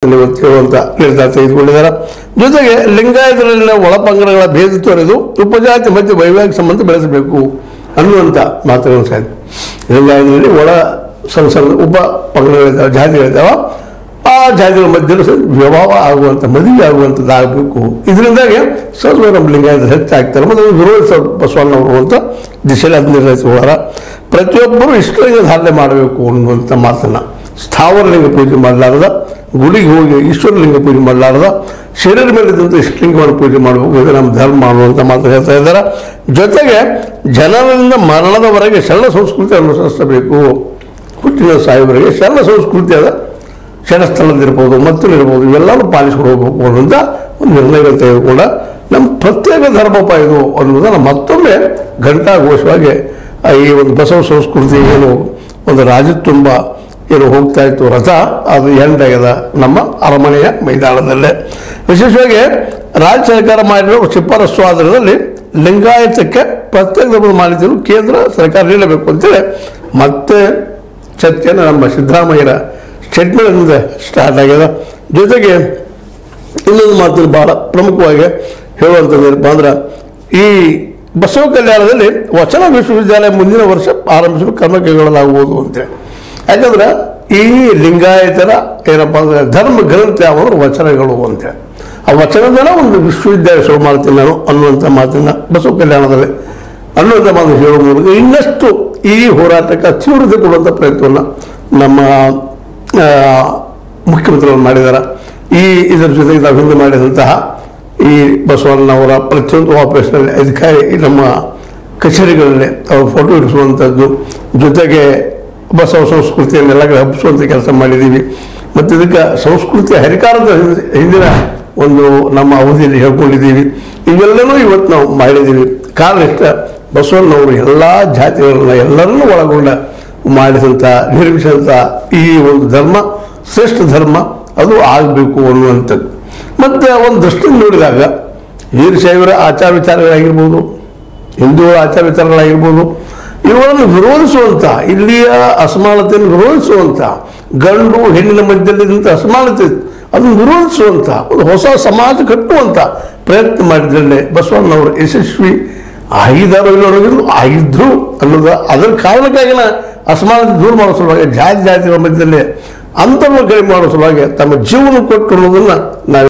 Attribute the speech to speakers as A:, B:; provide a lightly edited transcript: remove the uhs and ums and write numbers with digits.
A: ಹೇಳುವಂತ ನಿರ್ಧಾರ ತೆಗೆದುಕೊಂಡಿದ್ದಾರೆ. ಜೊತೆಗೆ ಲಿಂಗಾಯತರಲ್ಲಿನ ಒಳಪಂಗಡಗಳ ಭೇದ ತೊರೆದು ಉಪಜಾತಿ ಮಧ್ಯೆ ವೈವಾಹಿಕ ಸಂಬಂಧ ಬೆಳೆಸಬೇಕು ಅನ್ನುವಂಥ ಮಾತುಗಳನ್ನು ಸಾಧ್ಯ. ಲಿಂಗಾಯತರಲ್ಲಿ ಒಳ ಸಣ್ಣ ಸಣ್ಣ ಉಪ ಪಂಗಡಗಳಿದ್ದಾವೆ, ಜಾತಿಗಳಿದ್ದಾವೆ. ಆ ಜಾತಿಗಳ ಮಧ್ಯೆ ವಿವಾಹ ಆಗುವಂಥ ಮದುವೆ ಆಗುವಂಥದ್ದಾಗಬೇಕು. ಇದರಿಂದಾಗಿ ಸ್ವಲ್ಪ ನಮ್ಮ ಲಿಂಗಾಯತರು ಹೆಚ್ಚಾಗ್ತಾರೆ ಮತ್ತು ವಿರೋಧ ಬಸವಣ್ಣವರು ಅಂತ ದಿಶೆಯಲ್ಲಿ ಅದು ನಿರ್ಣಯಿಸಿಕೊಳ್ಳಾರ. ಪ್ರತಿಯೊಬ್ಬರು ಇಷ್ಟಲಿಂಗ ಧಾರಣೆ ಮಾಡಬೇಕು ಅನ್ನುವಂಥ ಮಾತನ್ನು, ಸ್ಥಾವರಲಿಂಗ ಪೂಜೆ ಮಾಡಲಾರದ, ಗುಡಿಗೆ ಹೋಗಿ ಈಶ್ವರಲಿಂಗ ಪೂಜೆ ಮಾಡಲಾರದ, ಶರೀರ ಮೇಲಿದ್ದಂಥ ಇಷ್ಟಲಿಂಗವನ್ನು ಪೂಜೆ ಮಾಡಬೇಕು, ಇದು ನಮ್ಮ ಧರ್ಮ ಅನ್ನುವಂಥ ಮಾತು ಹೇಳ್ತಾ ಇದ್ದಾರೆ. ಜೊತೆಗೆ ಜನರಿಂದ ಮರಣದವರೆಗೆ ಶರಣ ಸಂಸ್ಕೃತಿ ಅನುಸರಿಸಬೇಕು. ಹುಟ್ಟಿನ ಸಾಯುವವರೆಗೆ ಶರಣ ಸಂಸ್ಕೃತಿ ಅದ, ಶರಣಸ್ಥಳದಿರ್ಬೋದು, ಮತ್ತೊಂದಿರ್ಬೋದು, ಇವೆಲ್ಲವೂ ಪಾಲಿಸ್ಕೊಂಡು ಹೋಗಬೇಕು ಅನ್ನುವಂಥ ಒಂದು ನಿರ್ಣಯಗಳು ತೆಗೆದುಕೊಂಡ ನಮ್ಮ ಪ್ರತ್ಯೇಕ ಧರ್ಮಪ್ಪ ಇದು ಅನ್ನೋದನ್ನು ಮತ್ತೊಮ್ಮೆ ಘಂಟಾಘೋಷವಾಗಿ ಈ ಒಂದು ಬಸವ ಸಂಸ್ಕೃತಿ ಏನು ಒಂದು ರಾಜತುಂಬ ಏನು ಹೋಗ್ತಾ ಇತ್ತು ರಥ, ಅದು ಎಂಡಾಗ್ಯದ ನಮ್ಮ ಅರಮನೆಯ ಮೈದಾನದಲ್ಲೇ. ವಿಶೇಷವಾಗಿ ರಾಜ್ಯ ಸರ್ಕಾರ ಮಾಡಿರೋ ಶಿಫಾರಸು ಆಧಾರದಲ್ಲಿ ಲಿಂಗಾಯತಕ್ಕೆ ಪ್ರತ್ಯೇಕ ಧರ್ಮದ ಮಾನ್ಯತೆಯನ್ನು ಕೇಂದ್ರ ಸರ್ಕಾರ ನೀಡಬೇಕು ಅಂತೇಳಿ ಮತ್ತೆ ಚರ್ಚೆಯನ್ನು ನಮ್ಮ ಸಿದ್ದರಾಮಯ್ಯರ ಸ್ಟೇಟ್ಮೆಂಟ್ನಿಂದ ಸ್ಟಾರ್ಟ್ ಆಗ್ಯದ. ಜೊತೆಗೆ ಇನ್ನೊಂದು ಮಾತು ಭಾಳ ಪ್ರಮುಖವಾಗಿ ಹೇಳುವಂಥದ್ದೇನಪ್ಪ ಅಂದ್ರೆ, ಈ ಬಸವ ಕಲ್ಯಾಣದಲ್ಲಿ ವಚನ ವಿಶ್ವವಿದ್ಯಾಲಯ ಮುಂದಿನ ವರ್ಷ ಆರಂಭಿಸಲು ಕ್ರಮ ಕೈಗೊಳ್ಳಲಾಗುವುದು ಅಂತೇಳಿ. ಯಾಕಂದ್ರೆ ಈ ಲಿಂಗಾಯತರ ಏನಪ್ಪ ಅಂದರೆ ಧರ್ಮ ಗ್ರಂಥ ಯಾವಂದ್ರೆ ವಚನಗಳು ಅಂತೇಳಿ, ಆ ವಚನದನ್ನ ಒಂದು ವಿಶ್ವವಿದ್ಯಾಲಯ ಶುರು ಮಾಡ್ತೀನಿ ನಾನು ಅನ್ನುವಂಥ ಮಾತನ್ನು ಬಸವ ಕಲ್ಯಾಣದಲ್ಲಿ ಅನ್ನುವಂಥ ಮಾತು ಹೇಳುವ ಮೂಲಕ ಇನ್ನಷ್ಟು ಈ ಹೋರಾಟಕ್ಕೆ ತೀವ್ರತೆ ಕೊಡುವಂಥ ಪ್ರಯತ್ನವನ್ನು ನಮ್ಮ ಮುಖ್ಯಮಂತ್ರಿಗಳು ಮಾಡಿದ್ದಾರೆ. ಇದರ ಜೊತೆಗೆ ನಾವು ಹಿಂದೆ ಮಾಡಿದಂತಹ ಈ ಬಸವಣ್ಣವರ ಪ್ರತಿಯೊಂದು ಆಪರೇಷನಲ್ಲಿ ಅಧಿಕಾರಿ ನಮ್ಮ ಕಚೇರಿಗಳಲ್ಲಿ ಅವ್ರ ಫೋಟೋ ಇಡಿಸುವಂಥದ್ದು, ಜೊತೆಗೆ ಬಸವ ಸಂಸ್ಕೃತಿಯನ್ನೆಲ್ಲ ಹಬ್ಬಿಸುವಂಥ ಕೆಲಸ ಮಾಡಿದ್ದೀವಿ. ಮತ್ತು ಇದಕ್ಕೆ ಸಂಸ್ಕೃತಿ ಹರಿಕಾರದ ಹಿಂದಿನ ಒಂದು ನಮ್ಮ ಅವಧಿಯಲ್ಲಿ ಹೇಳ್ಕೊಂಡಿದ್ದೀವಿ. ಇವೆಲ್ಲವೂ ಇವತ್ತು ನಾವು ಮಾಡಿದ್ದೀವಿ. ಕಾರಣ ಇಷ್ಟ, ಬಸವಣ್ಣವರು ಎಲ್ಲ ಜಾತಿಗಳನ್ನ ಎಲ್ಲರನ್ನೂ ಒಳಗೊಂಡ ಮಾಡಿದಂಥ ನಿರ್ಮಿಸಿದಂಥ ಈ ಒಂದು ಧರ್ಮ ಶ್ರೇಷ್ಠ ಧರ್ಮ, ಅದು ಆಗಬೇಕು ಅನ್ನುವಂಥದ್ದು. ಮತ್ತು ಒಂದು ದೃಷ್ಟಿಯಿಂದ ನೋಡಿದಾಗ ವೀರಶೈವರ ಆಚಾರ ವಿಚಾರಗಳಾಗಿರ್ಬೋದು, ಹಿಂದೂಗಳ ಆಚಾರ ವಿಚಾರಗಳಾಗಿರ್ಬೋದು, ಇವುಗಳನ್ನು ವಿರೋಧಿಸುವಂಥ, ಇಲ್ಲಿಯ ಅಸಮಾನತೆಯನ್ನು ವಿರೋಧಿಸುವಂಥ, ಗಂಡು ಹೆಣ್ಣಿನ ಮಧ್ಯದಲ್ಲಿದ್ದಂಥ ಅಸಮಾನತೆ ಅದನ್ನು ವಿರೋಧಿಸುವಂಥ ಒಂದು ಹೊಸ ಸಮಾಜ ಕಟ್ಟುವಂಥ ಪ್ರಯತ್ನ ಮಾಡಿದ್ರಲ್ಲೇ ಬಸವಣ್ಣವರು ಯಶಸ್ವಿ ಆಗಿದ್ದಾರೋ ಇಲ್ಲೋ ಆಗಿದ್ರು ಅನ್ನೋದು. ಅದರ ಕಾರಣಕ್ಕಾಗಿನ ಅಸಮಾನತೆ ದೂರ ಮಾಡೋ ಸಲುವಾಗಿ ಜಾತಿಗಳ ಮಧ್ಯದಲ್ಲಿ ಅಂತರವನ್ನು ಕಡಿಮೆ ಮಾಡೋ ಸಲುವಾಗಿ ತಮ್ಮ ಜೀವನ ಕೊಟ್ಟು ಅನ್ನೋದನ್ನು ನಾವು